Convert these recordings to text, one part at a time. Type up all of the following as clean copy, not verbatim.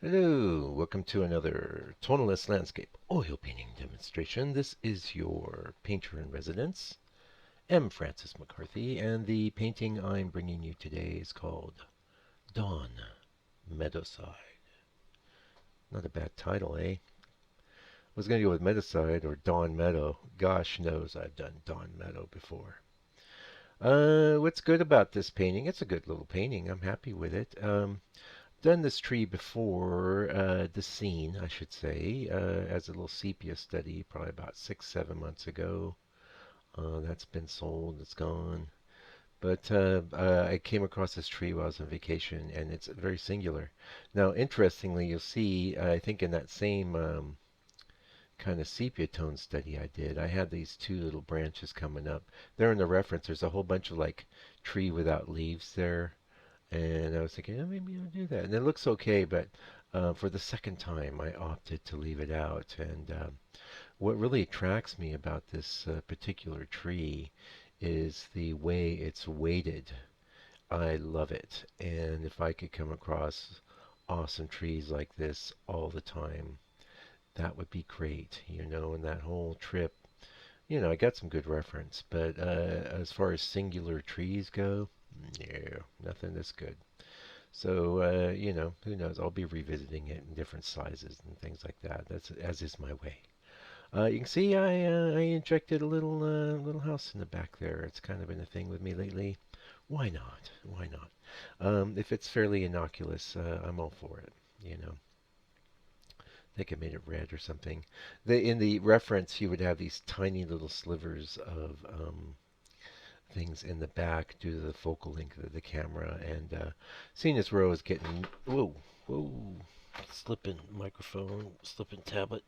Hello, welcome to another tonalist landscape oil painting demonstration. This is your painter in residence, M. Francis McCarthy, and the painting I'm bringing you today is called Dawn Meadowside. Not a bad title, eh? I was going to go with Meadowside or Dawn Meadow. Gosh knows I've done Dawn Meadow before. What's good about this painting? It's a good little painting. I'm happy with it. Done this tree before, the scene, I should say, as a little sepia study, probably about 6, 7 months ago. That's been sold, it's gone. But I came across this tree while I was on vacation, and it's very singular. Now, interestingly, you'll see, I think in that same kind of sepia tone study I did, I had these two little branches coming up. There in the reference, there's a whole bunch of like tree without leaves there. And I was thinking, oh, maybe I'll do that. And it looks okay, but for the second time, I opted to leave it out. And what really attracts me about this particular tree is the way it's weighted. I love it. And if I could come across awesome trees like this all the time, that would be great. And that whole trip, I got some good reference. But as far as singular trees go, no, nothing this good. So, who knows? I'll be revisiting it in different sizes and things like that. That's as is my way. You can see I injected a little house in the back there. It's kind of been a thing with me lately. Why not? Why not? If it's fairly innocuous, I'm all for it. You know, I think I made it red or something. In the reference, you would have these tiny little slivers of things in the back due to the focal length of the camera. And seeing as Row is getting whoa, slipping microphone, slipping tablet.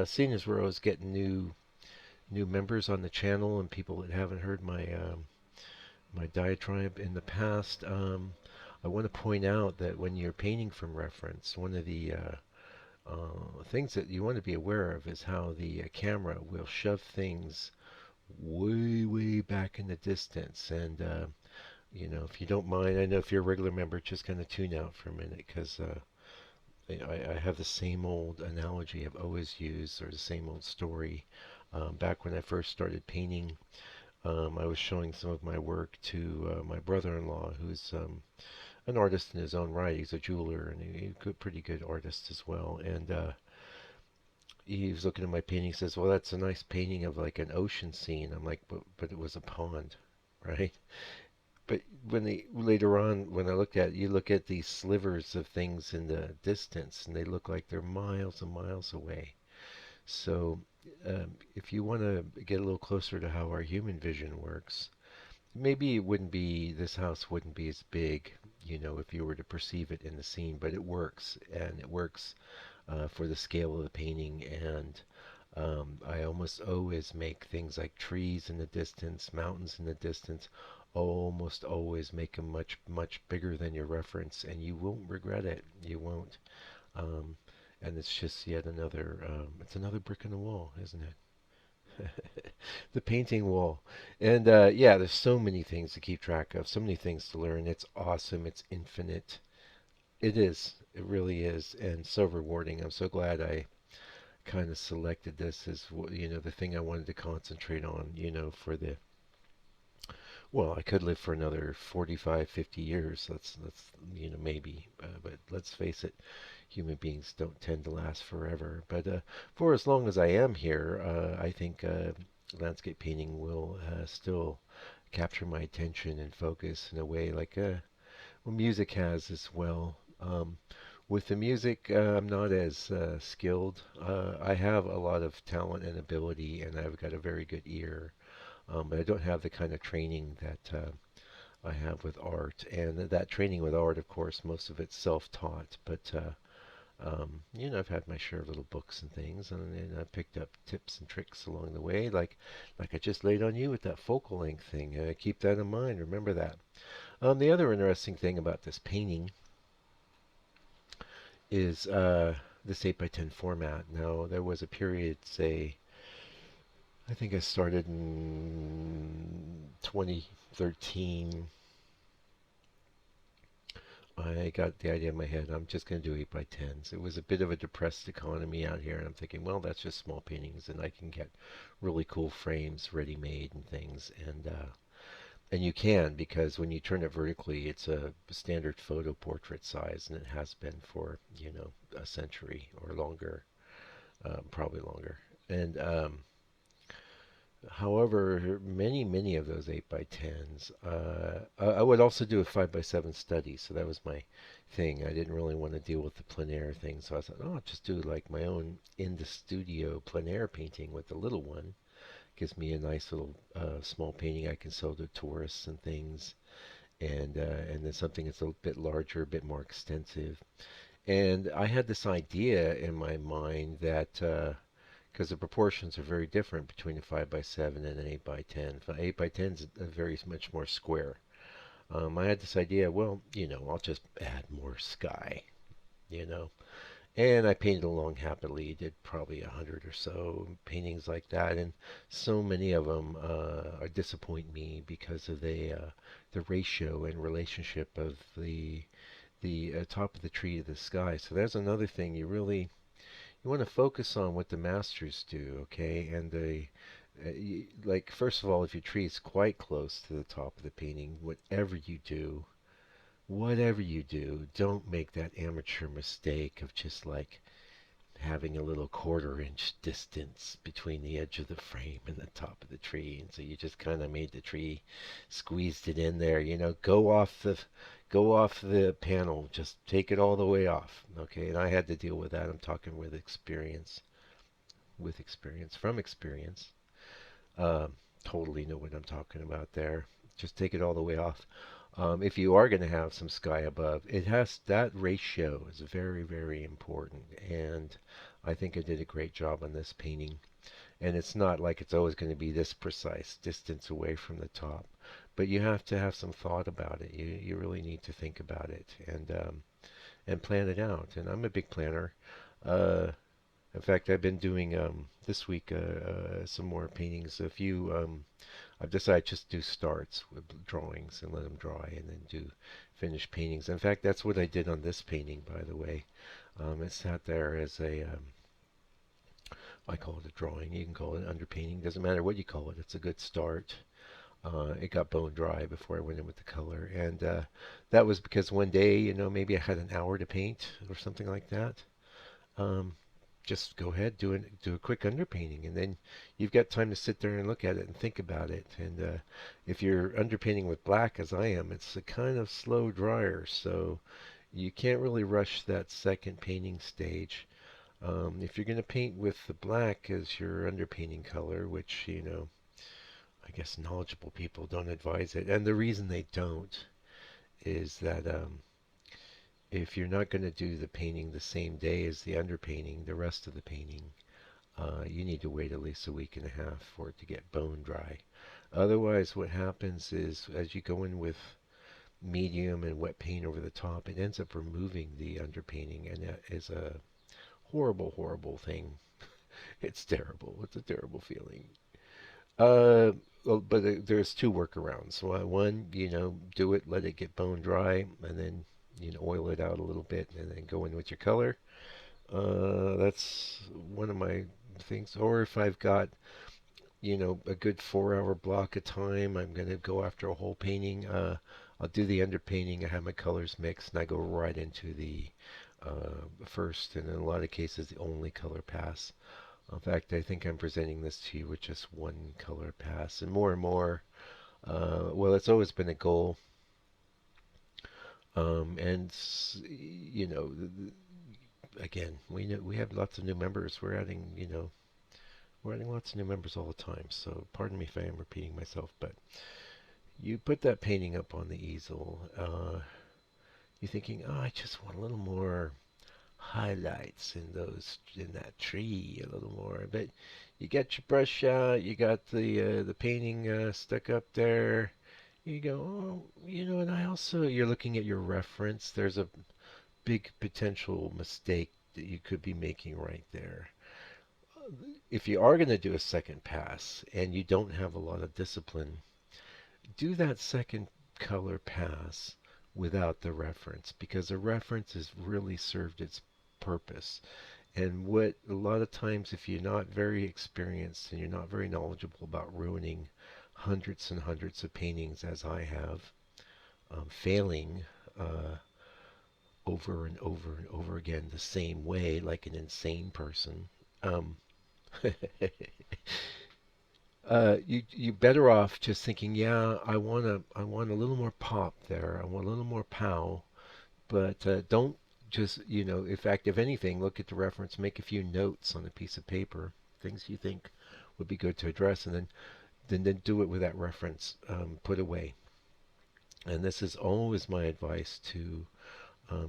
Seeing as Row is getting new members on the channel and people that haven't heard my diatribe in the past. I want to point out that when you're painting from reference, one of the things that you want to be aware of is how the camera will shove things way back in the distance. And if you don't mind, I know if you're a regular member, just kind of tune out for a minute because I have the same old analogy I've always used, or the same old story. Back when I first started painting, I was showing some of my work to my brother-in-law, who's an artist in his own right. He's a jeweler and he's a pretty good artist as well. And he was looking at my painting. He says, "Well, that's a nice painting of like an ocean scene." I'm like, "But it was a pond, right?" But later on, when I looked at it, you look at these slivers of things in the distance, and they look like they're miles and miles away. So, if you want to get a little closer to how our human vision works, maybe it wouldn't be this house wouldn't be as big, if you were to perceive it in the scene. But it works, and it works for the scale of the painting. And I almost always make things like trees in the distance, mountains in the distance, almost always make them much bigger than your reference, and you won't regret it. You won't. Um, and it's just yet another, it's another brick in the wall, isn't it? The painting wall. And yeah, there's so many things to keep track of, so many things to learn. It's awesome. It's infinite. It is. It really is. And so rewarding. I'm so glad I kind of selected this as the thing I wanted to concentrate on, for the well, I could live for another 45, 50 years. That's maybe, but let's face it, human beings don't tend to last forever. But for as long as I am here, I think landscape painting will still capture my attention and focus in a way like well, music has as well. With the music, I'm not as skilled. I have a lot of talent and ability, and I've got a very good ear. But I don't have the kind of training that I have with art. And that training with art, of course, most of it's self-taught. But I've had my share of little books and things, and I picked up tips and tricks along the way, like I just laid on you with that focal length thing. Keep that in mind. Remember that. The other interesting thing about this painting is this 8 by 10 format. Now, there was a period, say, I think I started in 2013. I got the idea in my head. I'm just going to do 8 by 10s. It was a bit of a depressed economy out here, and I'm thinking, well, that's just small paintings, and I can get really cool frames ready made and things. And you can, because when you turn it vertically, it's a standard photo portrait size, and it has been for, a century or longer, probably longer. And However, many of those 8 by 10s, I would also do a 5 by 7 study, so that was my thing. I didn't really want to deal with the plein air thing, so I thought, oh, I'll just do like my own in the studio plein air painting with the little one. Gives me a nice little small painting I can sell to tourists and things, and then something that's a bit larger, a bit more extensive. And I had this idea in my mind that because the proportions are very different between a 5 by 7 and an 8 by 10. 8 by 10 is very much more square. I had this idea, well, I'll just add more sky, you know. And I painted along happily, did probably 100 or so paintings like that, and so many of them disappoint me because of the ratio and relationship of the top of the tree to the sky. So there's another thing you want to focus on what the masters do, okay? And like first of all, if your tree is quite close to the top of the painting, whatever you do, don't make that amateur mistake of just like having a little quarter-inch distance between the edge of the frame and the top of the tree, and so you just kind of made the tree, squeezed it in there. Go off the panel, just take it all the way off. Okay, and I had to deal with that. I'm talking from experience. Um, totally know what I'm talking about there. Just take it all the way off. If you are going to have some sky above, it has that ratio is very, very important. And I think I did a great job on this painting. And it's not like it's always going to be this precise distance away from the top, but you have to have some thought about it. You really need to think about it and plan it out. And I'm a big planner. Uh, in fact, I've been doing this week some more paintings. I've decided just do starts with drawings and let them dry, and then do finished paintings. In fact, that's what I did on this painting, by the way. It sat there as I call it a drawing. You can call it underpainting. Doesn't matter what you call it. It's a good start. It got bone dry before I went in with the color, and that was because one day, maybe I had an hour to paint or something like that. Um, just go ahead, do a quick underpainting, and then you've got time to sit there and look at it and think about it. And if you're underpainting with black, as I am, it's a kind of slow dryer, so you can't really rush that second painting stage. If you're going to paint with the black as your underpainting color, which I guess knowledgeable people don't advise it, and the reason they don't is that if you're not going to do the painting the same day as the underpainting, the rest of the painting, you need to wait at least a week and a half for it to get bone dry. Otherwise, what happens is as you go in with medium and wet paint over the top, it ends up removing the underpainting, and that is a horrible, horrible thing. It's terrible. It's a terrible feeling. Uh, well, but there's two workarounds. One, do it, let it get bone dry, and then oil it out a little bit, and then go in with your color. That's one of my things. Or if I've got a good 4 hour block of time, I'm gonna go after a whole painting. I'll do the underpainting. I have my colors mixed, and I go right into the first, and in a lot of cases, the only color pass. In fact, I think I'm presenting this to you with just one color pass, and more. Well, it's always been a goal, and again, we know we have lots of new members. We're adding lots of new members all the time. So, pardon me if I am repeating myself, but you put that painting up on the easel. You're thinking, oh, I just want a little more highlights in that tree a little more. But you got your brush out, you got the painting stuck up there. You go, oh, and you're looking at your reference. There's a big potential mistake that you could be making right there. If you are going to do a second pass and you don't have a lot of discipline, do that second color pass without the reference, because the reference has really served its purpose. And what a lot of times, if you're not very experienced and you're not very knowledgeable about ruining hundreds and hundreds of paintings, as I have, failing uh, over and over and over again the same way, like an insane person, um, you better off just thinking, yeah, I want a little more pop there, I want a little more pow, but don't just, in fact, if anything, look at the reference, make a few notes on a piece of paper, things you think would be good to address, and then do it with that reference put away. And this is always my advice to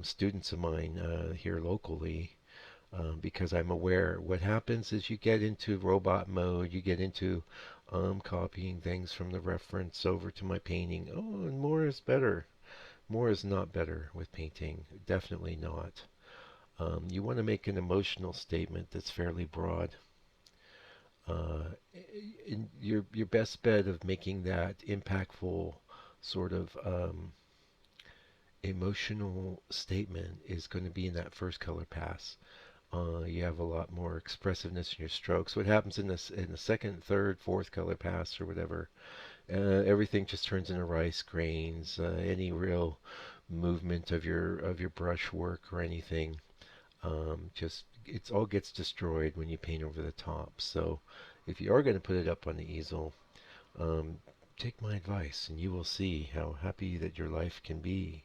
students of mine here locally, because I'm aware what happens is you get into robot mode, you get into copying things from the reference over to my painting. Oh, and more is better. More is not better with painting. Definitely not. You want to make an emotional statement that's fairly broad. Uh, your best bet of making that impactful sort of emotional statement is going to be in that first color pass. You have a lot more expressiveness in your strokes. What happens in the second, third, fourth color pass or whatever, everything just turns into rice grains. Any real movement of your brush work or anything, just it all gets destroyed when you paint over the top. So if you are going to put it up on the easel, um, take my advice, and you will see how happy that your life can be.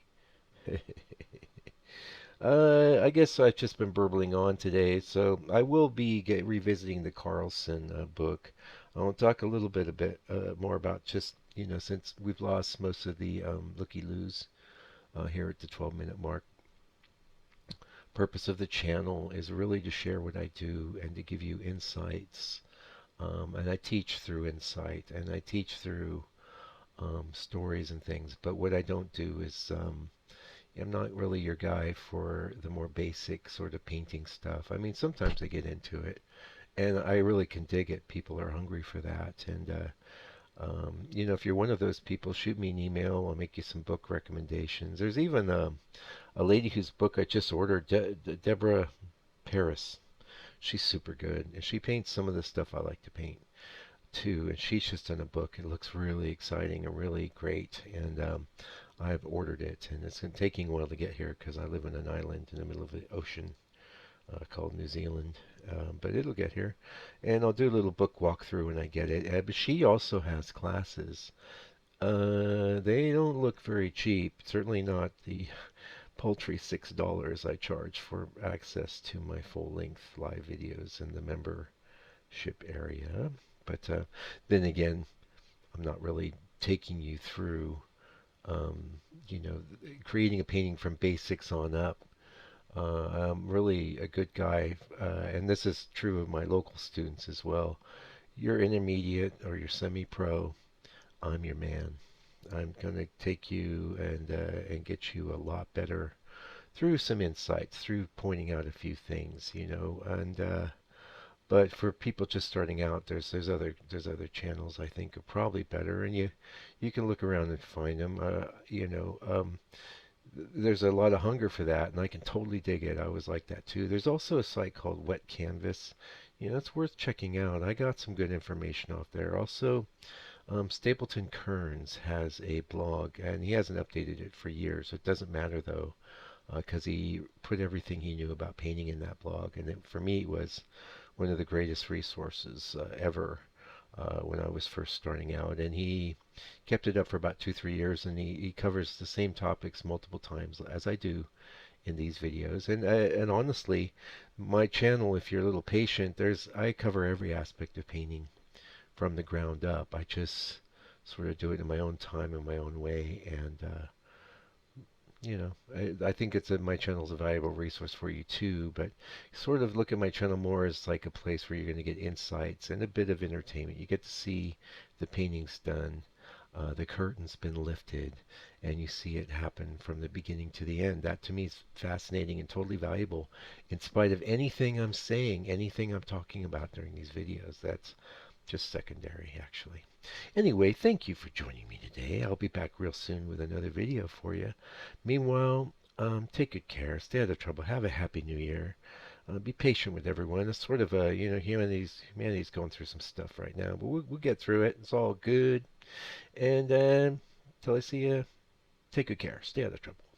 I guess I've just been burbling on today, so I will be revisiting the Carlson book. I'll talk a bit more about just, since we've lost most of the looky-loos here at the 12-minute mark. Purpose of the channel is really to share what I do and to give you insights. And I teach through insight, and I teach through stories and things. But what I don't do is I'm not really your guy for the more basic sort of painting stuff. I mean, sometimes I get into it, and I really can dig it. People are hungry for that, and if you're one of those people, shoot me an email. I'll make you some book recommendations. There's even a lady whose book I just ordered, Deborah Paris. She's super good, and she paints some of the stuff I like to paint too. And she's just done a book. It looks really exciting and really great, and I've ordered it, and it's taking a while to get here because I live in an island in the middle of the ocean called New Zealand. But it'll get here, and I'll do a little book walkthrough when I get it. But she also has classes. They don't look very cheap. Certainly not the paltry $6 I charge for access to my full-length live videos in the membership area. But then again, I'm not really taking you through, um, you know, creating a painting from basics on up. I'm really a good guy, and this is true of my local students as well. You're intermediate or you're semi-pro. I'm your man. I'm gonna take you and get you a lot better through some insights, through pointing out a few things, and but for people just starting out, there's other channels I think are probably better, and you can look around and find them. There's a lot of hunger for that, and I can totally dig it. I was like that too. There's also a site called Wet Canvas. It's worth checking out. I got some good information off there. Also, Stapleton Kearns has a blog, and he hasn't updated it for years. It doesn't matter though, because he put everything he knew about painting in that blog, and for me it was one of the greatest resources ever when I was first starting out. And he kept it up for about 2, 3 years, and he covers the same topics multiple times as I do in these videos. And honestly, my channel, if you're a little patient, I cover every aspect of painting from the ground up. I just sort of do it in my own time, in my own way, and I think my channel's a valuable resource for you too, but sort of look at my channel more as like a place where you're going to get insights and a bit of entertainment. You get to see the paintings done, the curtain's been lifted, and you see it happen from the beginning to the end. That to me is fascinating and totally valuable, in spite of anything I'm saying, anything I'm talking about during these videos. Just secondary, actually. Anyway, thank you for joining me today. I'll be back real soon with another video for you. Meanwhile, take good care. Stay out of trouble. Have a happy new year. Be patient with everyone. It's sort of a, humanity's going through some stuff right now, but we'll get through it. It's all good. And till I see you, take good care. Stay out of trouble.